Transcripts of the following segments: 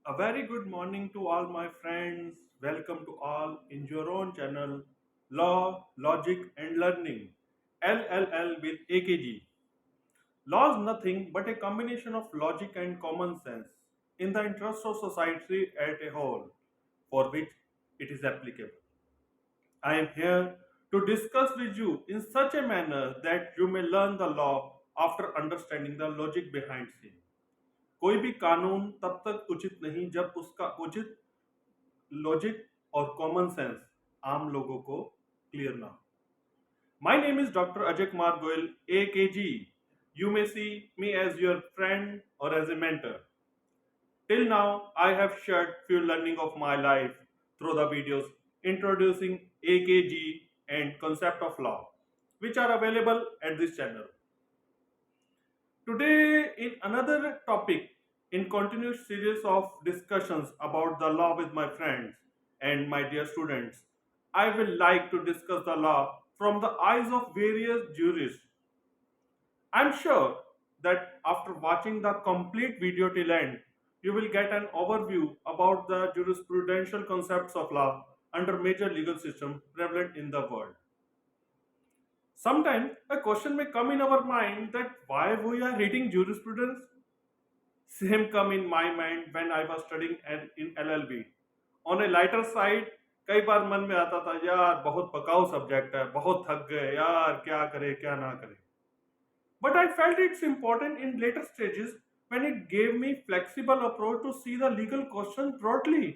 A very good morning to all my friends. Welcome to all in your own channel, Law, Logic and Learning, LLL with AKG. Law is nothing but a combination of logic and common sense in the interest of society at a whole, for which it is applicable. I am here to discuss with you in such a manner that you may learn the law after understanding the logic behind it. कोई भी कानून तब तक उचित नहीं जब उसका उचित लॉजिक और कॉमन सेंस आम लोगों को क्लियर ना हो. My name is doctor Ajay Kumar Goyal AKG. You may see me as your friend or as a mentor. Till now, I have shared few learning of my life through the videos introducing AKG and concept of law, which are available at this channel. Today, in another topic, in continuous series of discussions about the law with my friends and my dear students, I will like to discuss the law from the eyes of various jurists. I'm sure that after watching the complete video till end, you will get an overview about the jurisprudential concepts of law under major legal system prevalent in the world. Sometimes a question may come in our mind that why we are reading jurisprudence. Same come in my mind when I was studying in LLB. On a lighter side, कई बार मन में आता था यार बहुत पकाऊ subject है, बहुत थक गए यार, क्या करे क्या ना करे. But I felt it's important in later stages when it gave me flexible approach to see the legal question broadly.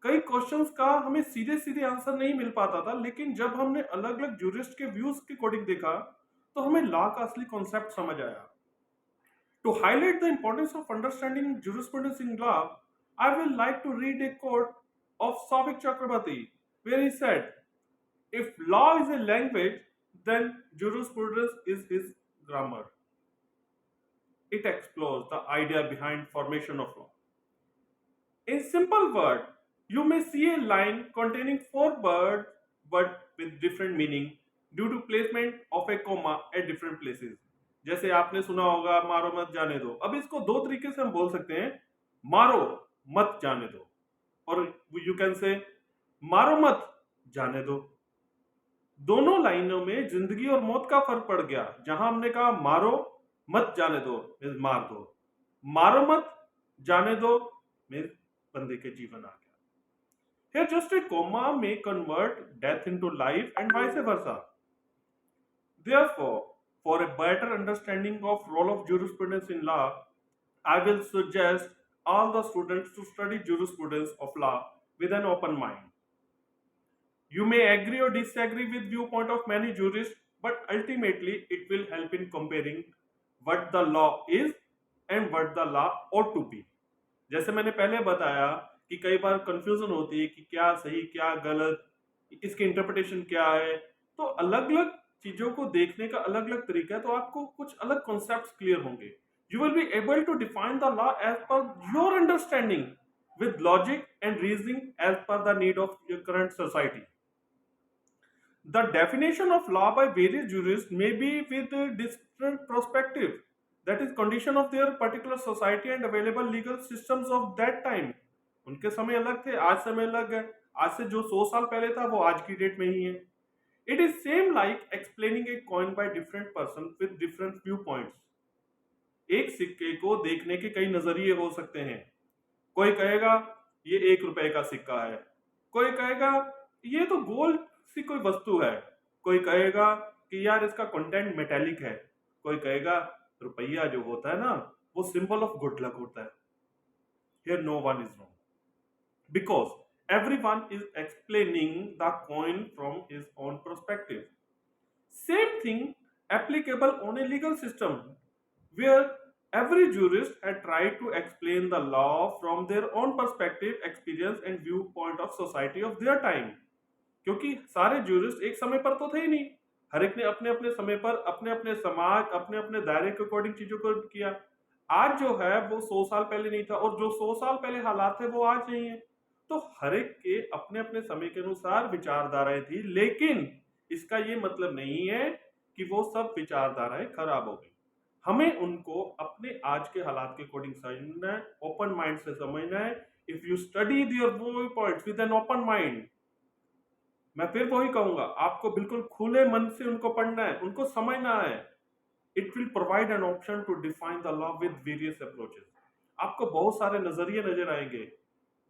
कई क्वेश्चंस का हमें सीधे सीधे आंसर नहीं मिल पाता था, लेकिन जब हमने अलग अलग जूरिस्ट के व्यूज के अकॉर्डिंग देखा तो हमें लॉ का असली कॉन्सेप्ट समझ आया. To highlight the importance of understanding jurisprudence in law, I will like to read a quote of Savik Chakrabarty, where he said, "If law is a language, then jurisprudence is his grammar." It explores the idea behind formation of law. In simple word, you may see a line containing four words but with different meaning due to placement of a comma at different places. जैसे आपने सुना होगा मारो मत जाने दो. अब इसको दो तरीके से हम बोल सकते हैं, मारो मत जाने दो, और यू कैन से मारो मत जाने दो. दोनों लाइनों में जिंदगी और मौत का फर्क पड़ गया. जहां हमने कहा मारो मत जाने दो मीन्स मार दो, मारो मत जाने दो मीन्स बंदे के जीवन आ गया. Here just a comma may convert death into life and vice versa. Therefore, for a better understanding of role of jurisprudence in law, I will suggest all the students to study jurisprudence of law with an open mind. You may agree or disagree with viewpoint of many jurists, but ultimately it will help in comparing what the law is and what the law ought to be. जैसे मैंने पहले बताया कि कई बार confusion होती है कि क्या सही क्या गलत, इसके इंटरप्रिटेशन क्या है. तो अलग अलग चीजों को देखने का अलग अलग तरीका है, तो आपको कुछ अलग कॉन्सेप्ट्स क्लियर होंगे. You will be able to define the law as per your understanding with logic and reasoning as per the need of your current society. The definition of law by various jurists may be with a different perspective, that is condition of their particular society and available legal systems of that time. उनके समय अलग थे, आज समय अलग है. आज से जो 100 साल पहले था वो आज की डेट में ही है. It is same like explaining a coin by different person with different view points. एक सिक्के को देखने के कई नजरिए हो सकते हैं. कोई कहेगा ये 1 रुपए का सिक्का है, कोई कहेगा ये तो गोल्ड सी कोई वस्तु है, कोई कहेगा कि यार इसका कंटेंट मेटेलिक है, कोई कहेगा रुपया जो होता है ना वो सिंबल ऑफ गुड लक होता है. Here no one is wrong because everyone is explaining the coin from his own perspective. Same thing applicable on a legal system where every jurist had tried to explain the law from their own perspective, experience and viewpoint of society of their time. क्योंकि सारे jurist एक समय पर तो थे ही नहीं, हर एक ने अपने अपने समय पर अपने अपने समाज अपने अपने दायरे के अकॉर्डिंग चीजों को किया. आज जो है वो 100 साल पहले नहीं था, और जो 100 साल पहले हालात थे वो आज नहीं है. तो हर एक के अपने अपने समय के अनुसार विचारधाराएं थी, लेकिन इसका ये मतलब नहीं है कि वो सब विचारधाराएं खराब हो गई. हमें उनको अपने आज के हालात के अकॉर्डिंग समझना है, ओपन माइंड से समझना है। If you study their view points with an open mind, मैं फिर वही कहूंगा, आपको बिल्कुल खुले मन से उनको पढ़ना है, उनको समझना है। It will provide an option to define the law with various approaches. आपको बहुत सारे नजरिए नजर आएंगे।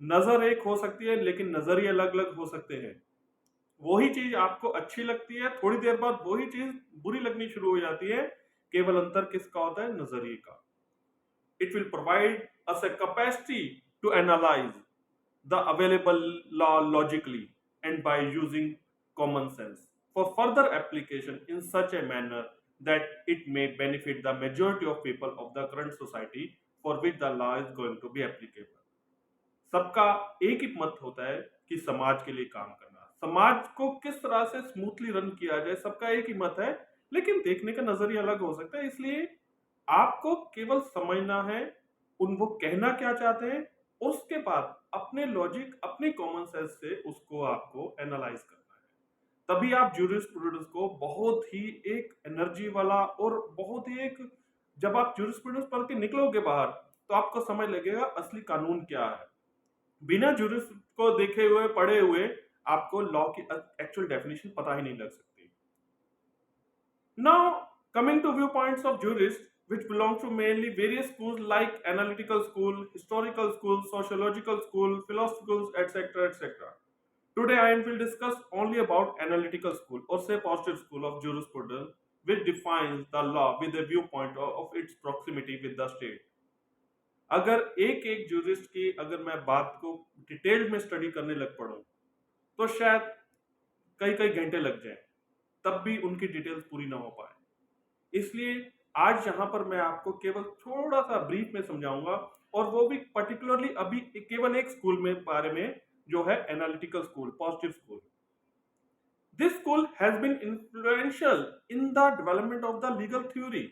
नजर एक हो सकती है लेकिन नजरिए अलग अलग हो सकते हैं। वही चीज आपको अच्छी लगती है, थोड़ी देर बाद वही चीज बुरी लगनी शुरू हो जाती है। केवल अंतर किसका होता है? नजरिए का। It will provide us a capacity to analyze the available law logically and by using common sense for further application in such a manner that it may benefit the majority of people of the current society for which the law is going to be applicable. सबका एक ही मत होता है कि समाज के लिए काम करना, समाज को किस तरह से स्मूथली रन किया जाए, सबका एक ही मत है। लेकिन देखने का नजरिया अलग हो सकता है, इसलिए आपको केवल समझना है उन वो कहना क्या चाहते हैं, उसके बाद अपने लॉजिक अपने कॉमन सेंस से उसको आपको एनालाइज करना है। तभी आप ज्यूरिस्प्रूडेंस को बहुत ही एक एनर्जी वाला और बहुत ही एक, जब आप ज्यूरिस्प्रूडेंस पढ़ के निकलोगे बाहर तो आपको समझ लगेगा असली कानून क्या है। बिना ज्यूरिस को देखे हुए पढ़े हुए आपको लॉ की एक्चुअल डेफिनेशन पता ही नहीं लग सकती। Now, coming to viewpoints of jurists, which belong to mainly various schools like analytical school, historical school, sociological school, philosophical, etc., etc. Today, I will discuss only about analytical school or say positive school of jurisprudence, which defines the law with a viewpoint of its proximity with the state. अगर एक एक jurist की अगर मैं बात को detail में study करने लग पड़ूं तो शायद कई कई घंटे लग जाए, तब भी उनकी डिटेल्स पूरी ना हो पाए। इसलिए आज यहाँ पर मैं आपको केवल थोड़ा सा ब्रीफ में समझाऊंगा, और वो भी पर्टिकुलरली अभी केवल एक स्कूल में बारे में, जो है analytical school, positive school. This school has been influential in the development of the legal theory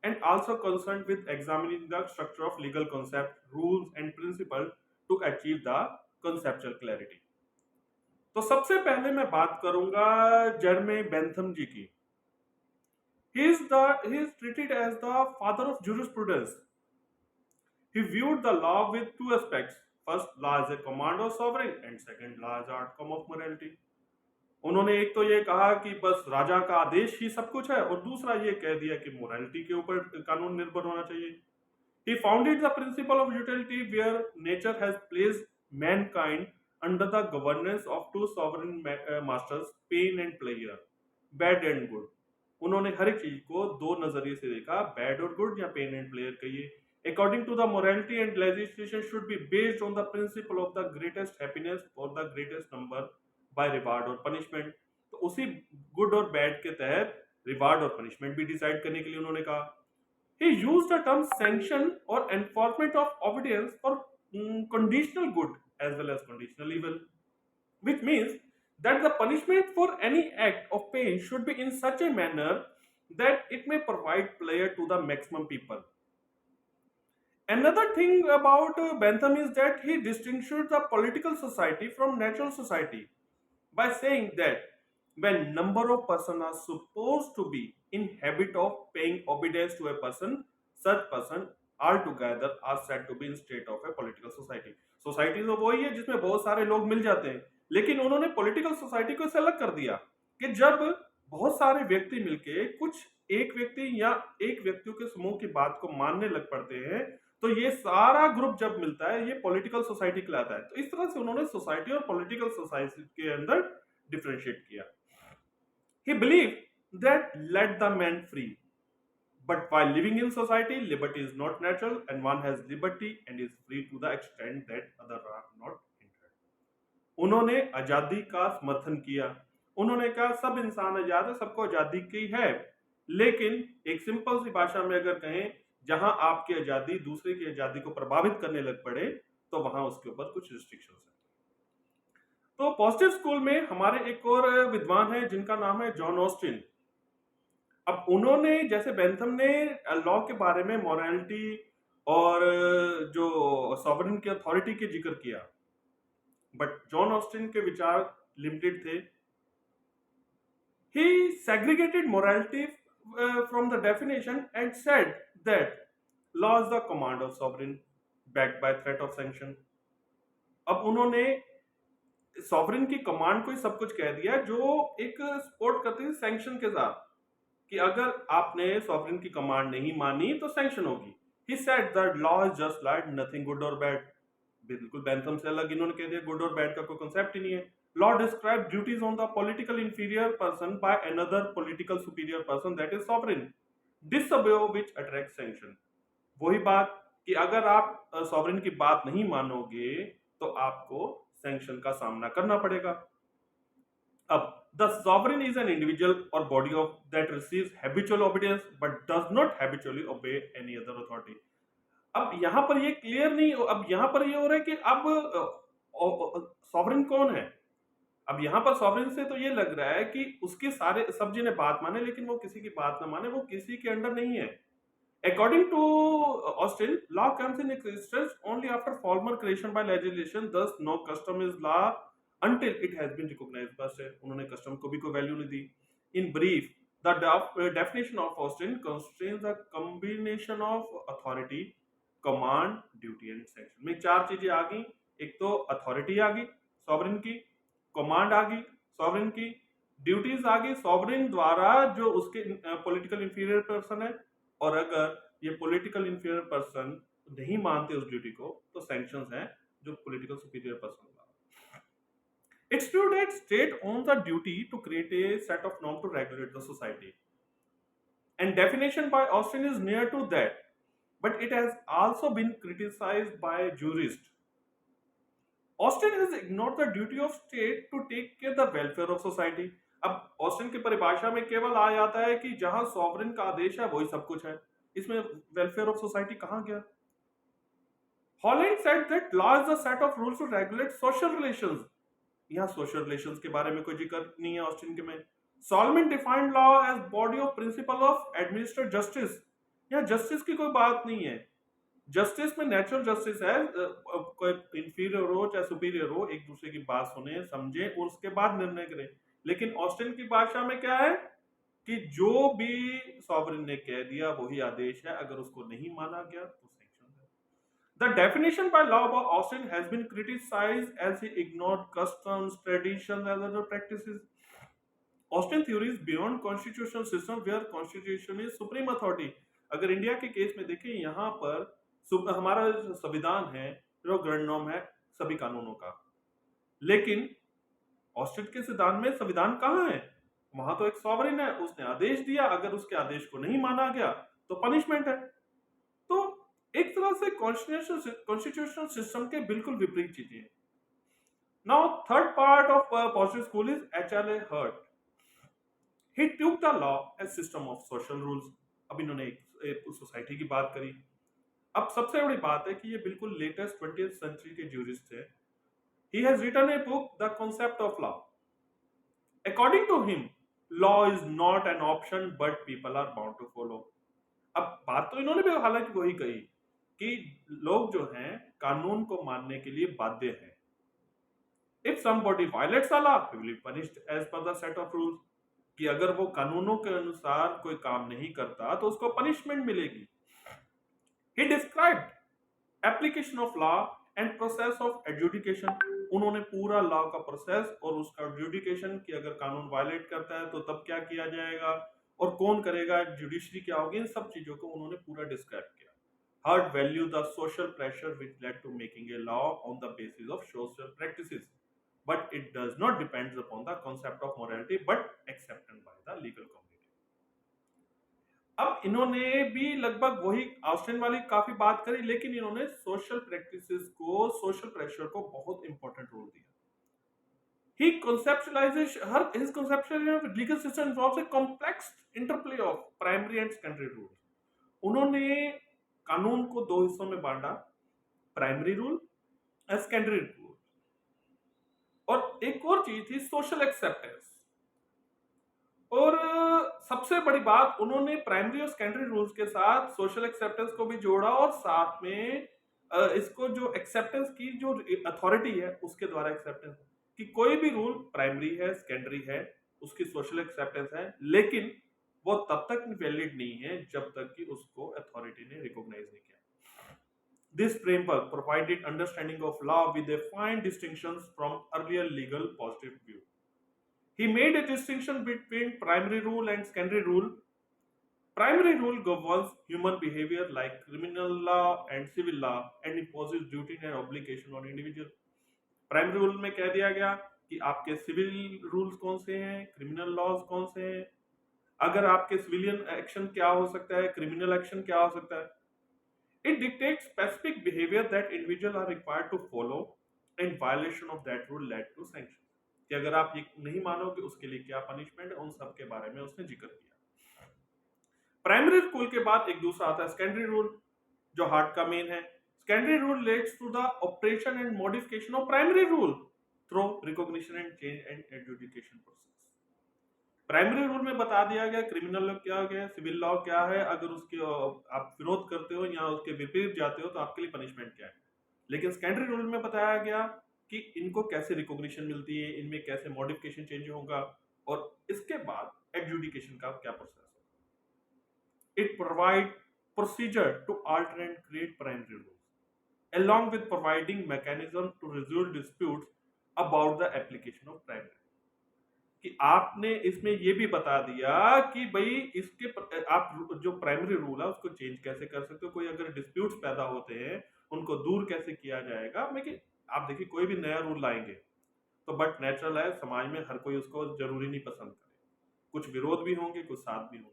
and also concerned with examining the structure of legal concept, rules and principles to achieve the conceptual clarity. तो सबसे पहले मैं बात करूंगा जर्मे Bentham जी की। He is treated as the father of jurisprudence. He viewed the law with two aspects. First, law as a command of sovereign, and second, law as an outcome of morality. उन्होंने एक तो ये कहा कि बस राजा का आदेश ही सब कुछ है, और दूसरा ये कह दिया कि मोरालिटी के ऊपर कानून निर्भर होना चाहिए। He founded the principle of utility where nature has placed mankind under the governance of two sovereign masters, pain and pleasure, bad and good. उन्होंने हर एक चीज को दो नजरिए से देखा, बैड और गुड या पेन एंड प्लेयर कहिए। According to the morality and legislation should be based on the principle of the greatest happiness for the greatest number by reward और पनिशमेंट। तो उसी गुड और बैड के तहत रिवार्ड और पनिशमेंट भी डिसाइड करने के लिए उन्होंने कहा। He used the term sanction or enforcement of obedience for conditional good as well as conditional evil, which means that the punishment for any act of pain should be in such a manner that it may provide pleasure to the maximum people. Another thing about Bentham is that he distinguished the political society from natural society by saying that when number of persons are supposed to be in habit of paying obedience to a person, such person altogether are said to be in state of a political society. Society तो वही है जिसमें बहुत सारे लोग मिल जाते हैं, लेकिन उन्होंने पॉलिटिकल सोसाइटी को इससे अलग कर दिया कि जब बहुत सारे व्यक्ति मिलके कुछ एक व्यक्ति या एक व्यक्तियों के समूह की बात को मानने लग पड़ते हैं, तो ये सारा ग्रुप जब मिलता है ये पॉलिटिकल सोसाइटी कहलाता है। तो इस तरह से उन्होंने सोसाइटी और पॉलिटिकल सोसाइटी के अंदर डिफरेंशिएट किया। He believed that let the man free, but while living in society, liberty is not natural, and one has liberty and is free to the extent that others are not hindered. उन्होंने आजादी का समर्थन किया। उन्होंने कहा सब इंसान आजाद है, सबको आजादी की है, लेकिन एक सिंपल सी भाषा में अगर कहें, जहां आपकी आजादी दूसरे की आजादी को प्रभावित करने लग पड़े तो वहां उसके ऊपर कुछ रिस्ट्रिक्शंस है। तो पॉजिटिव स्कूल में हमारे एक और विद्वान है जिनका नाम है जॉन ऑस्टिन। अब उन्होंने जैसे बेंथम ने लॉ के बारे में मोरालिटी और जो सॉवरेन की अथॉरिटी के जिक्र किया, बट जॉन ऑस्टिन के विचार लिमिटेड थे। He segregated morality from the definition and said that law is the command of sovereign backed by threat of sanction. अब उन्होंने सॉवरेन की कमांड को ही सब कुछ कह दिया जो एक सपोर्ट करती है सैंक्शन के साथ, कि अगर आपने सॉवरेन की कमांड नहीं मानी तो सैंक्शन होगी. He said that law is just like nothing good और बैड. बिल्कुल बैंथम से अलग इन्होंने कह दिया, गुड और बैड का कोई कॉन्सेप्ट ही नहीं है. Law describe duties on the political inferior person by another political superior person that is sovereign, disobey which attract sanction. वही बात कि अगर आप सॉवरेन की बात नहीं मानोगे तो आपको सैंक्शन का सामना करना पड़ेगा. अब the sovereign is an individual or body of that receives habitual obedience but does not habitually obey any other authority. अब यहां पर ये क्लियर नहीं, अब यहां पर ये हो रहा है कि अब सॉवरेन कौन है. अब यहां पर सॉवरेन से तो ये लग रहा है कि उसके सारे सब जिन्हें बात माने लेकिन वो किसी की बात ना माने, वो किसी के अंडर नहीं है. According to Austin, law comes in existence only after formal creation by legislation. Thus, no custom is law until it has been recognized by state. उन्होंने custom को भी कोई value नहीं दी. In brief, the definition of Austin constrains a combination of authority, command, duty and sanction. में चार चीजें आ गई. एक तो authority आ गई sovereign की, command आ गई sovereign की, duties आ गई sovereign द्वारा जो उसके political inferior person है, और अगर ये पॉलिटिकल इंफीरियर पर्सन नहीं मानते उस ड्यूटी को तो सैंक्शंस हैं जो पॉलिटिकल सुपीरियर पर्सन का. It's true that state owns the duty to create a set of norm to regulate the society and definition by Austin is near to that, but it has also been criticised by jurist. Austin has ignored the duty of state to take care the welfare of society. अब Austin की परिभाषा में केवल आ जाता है कि जहां sovereign का आदेश है वही सब कुछ है. इसमें वेलफेयर ऑफ सोसाइटी कहां गया. Holland said that law is a set of rules to regulate social relations. यहां सोशल रिलेशंस के बारे में कोई जिक्र नहीं है ऑस्टिन के में. Salmond defined law as body of principle of administrate justice. यहां जस्टिस की कोई बात नहीं है. जस्टिस में नेचुरल जस्टिस है, कोई इंफीरियर हो चाहे सुपीरियर हो एक दूसरे की बात सुने समझे और उसके बाद निर्णय करें. लेकिन ऑस्टिन की भाषा में क्या है कि जो भी सॉवरेन ने कह दिया वही आदेश है, अगर उसको नहीं माना गया तो सैंक्शन है. The definition by law by Austin has been criticised as he ignored customs traditions and other practices. Austin theory is beyond constitutional system where constitution is supreme authority. अगर इंडिया के केस में देखें यहाँ पर हमारा संविधान है जो ग्रैंड नॉर्म है सभी कानूनों का, लेकिन ऑस्टिन के सिद्धांत में संविधान कहाँ है. वहां तो एक सॉवरेन है, उसने आदेश दिया, अगर उसके आदेश को नहीं माना गया तो पनिशमेंट है. तो एक तरह से कॉन्स्टिट्यूशनल सिस्टम के बिल्कुल विपरीत चीजें हैं. Now third part of positive school is H L A Hart. He took the law as system of social rules. अब इन्होंने एक सोसाइटी की बात करी. अब सबसे बड़ी बात है कि ये बिल्कुल लेटेस्ट 20th सेंचुरी के ज्यूरिस्ट है. He has written a book, The Concept of Law. According to him, law is not an option, but people are bound to follow. अब बात तो इन्होंने भी हालांकि वही कही कि लोग जो हैं कानून को मानने के लिए बाध्य हैं. If somebody violates the law, he will be punished as per the set of rules. कि अगर वो कानूनों के अनुसार कोई काम नहीं करता तो उसको पनिशमेंट मिलेगी. He described application of law and process of adjudication. उन्होंने पूरा लॉ का प्रोसेस और उसका एडजुडिकेशन कि अगर कानून वायलेट करता है तो तब क्या किया जाएगा और कौन करेगा, जुडिशरी क्या होगी, इन सब चीजों को उन्होंने पूरा डिस्क्राइब किया. Hart value the social pressure which led to making a law on the basis of social practices, but it does not depends upon the concept of morality but accepted by the legal community. अब इन्होंने भी लगभग वही Austin वाली काफी बात करी, लेकिन इन्होंने सोशल प्रैक्टिसेस को, सोशल प्रेशर को बहुत इंपॉर्टेंट रोल दिया. He conceptualizes his conceptual legal system involves a complex interplay of primary and secondary rules. उन्होंने कानून को दो हिस्सों में बांटा, प्राइमरी रूल और सेकेंडरी रूल. और एक और चीज थी सोशल एक्सेप्टेंस. और सबसे बड़ी बात उन्होंने प्राइमरी और सेकेंडरी रूल्स के साथ सोशल एक्सेप्टेंस को भी जोड़ा और साथ में इसको जो एक्सेप्टेंस की जो अथॉरिटी है उसके द्वारा एक्सेप्टेंस कि कोई भी रूल प्राइमरी है सेकेंडरी है उसकी सोशल एक्सेप्टेंस है, लेकिन वो तब तक वैलिड नहीं है जब तक कि उसको अथॉरिटी ने रिकॉग्नाइज नहीं किया। This framework provided understanding of law with a fine distinctions from earlier legal positive view. He made a distinction between primary rule and secondary rule. Primary rule governs human behavior like criminal law and civil law and imposes duty and obligation on individual. Primary rule में कह दिया गया कि आपके civil rules कौन से हैं, criminal laws कौन से हैं, अगर आपके सिविलियन एक्शन क्या हो सकता है, क्रिमिनल एक्शन क्या हो सकता है. It dictates specific behavior that individuals are required to follow and violation of that rule led to sanction. कि अगर आप ये नहीं मानोगे उसके लिए क्या पनिशमेंट है, उन सब के बारे में उसने जिक्र किया. प्राइमरी रूल के बाद एक दूसरा आता है सेकेंडरी रूल, जो हार्ट का मेन है. Secondary rule leads to the operation and modification of primary rule through recognition and change and adjudication process. Primary rule में बता दिया गया क्रिमिनल लॉ क्या है, सिविल लॉ क्या है, अगर उसके आप विरोध करते हो या उसके विपरीत जाते हो तो आपके लिए पनिशमेंट क्या है. लेकिन सेकेंडरी रूल में बताया गया कि इनको कैसे रिकॉग्निशन मिलती है, इनमें कैसे मॉडिफिकेशन चेंज होगा और इसके बाद एडजुडिकेशन का क्या प्रोसेस है. It provide procedure to alter and create primary rules along with providing mechanism to resolve disputes about the application of primary. कि आपने इसमें ये भी बता दिया कि भाई इसके आप जो प्राइमरी रूल है उसको चेंज कैसे कर सकते हो, कोई अगर डिस्प्यूट्स पैदा होते हैं उनको दूर कैसे किया जाएगा. लेकिन आप देखिए कोई भी नया रूल लाएंगे तो बट नेचुरल है, समाज में हर कोई उसको जरूरी नहीं पसंद करे, कुछ विरोध भी होंगे, कुछ साथ भी होंगे.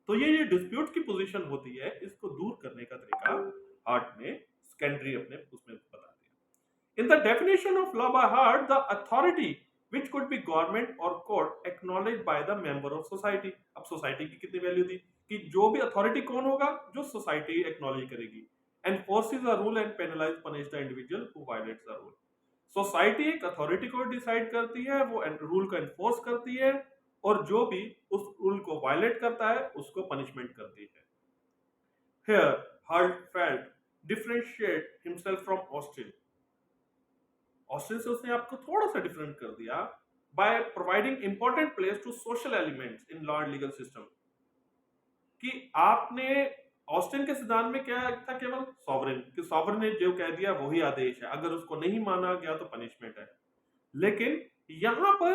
तो ये डिस्प्यूट की पोजीशन होती है, इसको दूर करने का तरीका हार्ट ने सेकेंडरी अपने उसमें बता दिया. In the definition of law by heart, the authority which could be government or court acknowledged by the member of society. अब सोसाइटी की कितनी वैल्यू थी कि जो भी अथॉरिटी कौन होगा, जो सोसाइटी एक्नॉलेज करेगी. enforces a rule and penalize punish the individual who violates the rule. Society एक अथॉरिटी को डिसाइड करती है, वो रूल को एनफोर्स करती है और जो भी उस रूल को वायलेट करता है उसको पनिशमेंट करती है. Here, Hart felt differentiate himself from Austin. Austin से उसने आपको थोड़ा सा डिफरेंट कर दिया by providing important place to social elements in law and legal system. कि आपने ऑस्टिन के सिद्धांत में क्या था, केवल सॉवरेन, कि सॉवरेन ने जो कह दिया वही आदेश है, अगर उसको नहीं माना गया तो पनिशमेंट है. लेकिन यहां पर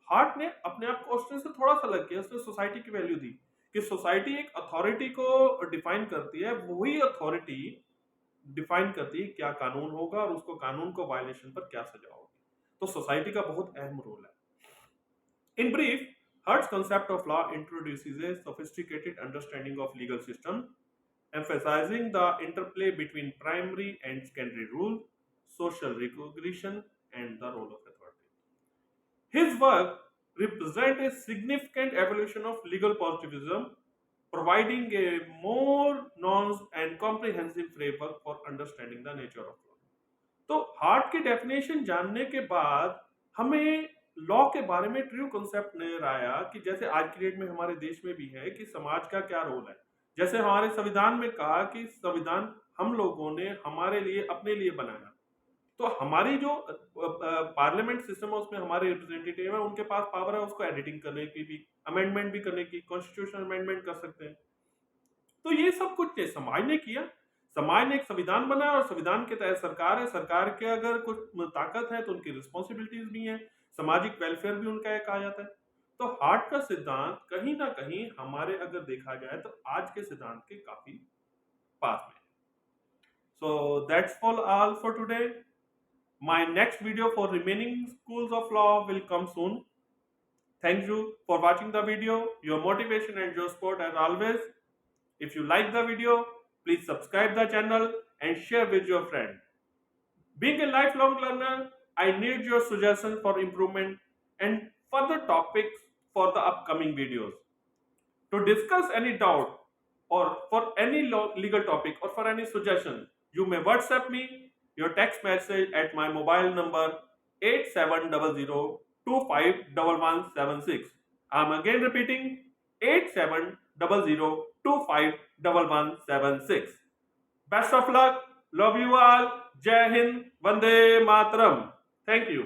हार्ट ने अपने आप को ऑस्टिन से थोड़ा सा अलग किया, उसने सोसाइटी की वैल्यू दी कि सोसाइटी एक अथॉरिटी को डिफाइन करती है, वही अथॉरिटी डिफाइन करती है क्या कानून होगा और उसको कानून को वायलेशन पर क्या सजा होगी. तो सोसाइटी का बहुत अहम रोल है. In brief, Hart's concept of law introduces a sophisticated understanding of legal system, emphasizing the interplay between primary and secondary rule, social recognition, and the role of authority. His work represents a significant evolution of legal positivism, providing a more nuanced and comprehensive framework for understanding the nature of law. तो heart की definition जानने के बाद हमें law के बारे में true concept नजर आया कि जैसे आज की डेट में हमारे देश में भी है कि समाज का क्या रोल है. जैसे हमारे संविधान में कहा कि संविधान हम लोगों ने हमारे लिए अपने लिए बनाया, तो हमारी जो पार्लियामेंट सिस्टम है उसमें हमारे रिप्रेजेंटेटिव है, उनके पास पावर है उसको एडिटिंग करने की भी, अमेंडमेंट भी करने की, कॉन्स्टिट्यूशन अमेंडमेंट कर सकते हैं. तो ये सब कुछ समाज ने किया, समाज ने एक संविधान बनाया और संविधान के तहत सरकार है, सरकार के अगर कुछ ताकत है तो उनकी रिस्पॉन्सिबिलिटीज भी हैं, सामाजिक वेलफेयर भी उनका एक आ जाता है. तो हार्ट का सिद्धांत कहीं ना कहीं हमारे अगर देखा जाए तो आज के सिद्धांत के काफी पास में. So that's all for today. My next video for remaining schools of law will come soon. Thank you for watching the video. Your motivation and your support as always. If you like the video, please subscribe the channel and share with your friend. Being a lifelong learner, I need your suggestions for improvement and further topics for the upcoming videos. To discuss any doubt or for any legal topic or for any suggestion, you may WhatsApp me your text message at my mobile number 8700251176. I'm again repeating 8700251176. Best of luck. Love you all. Jai Hind. Vande Mataram. Thank you.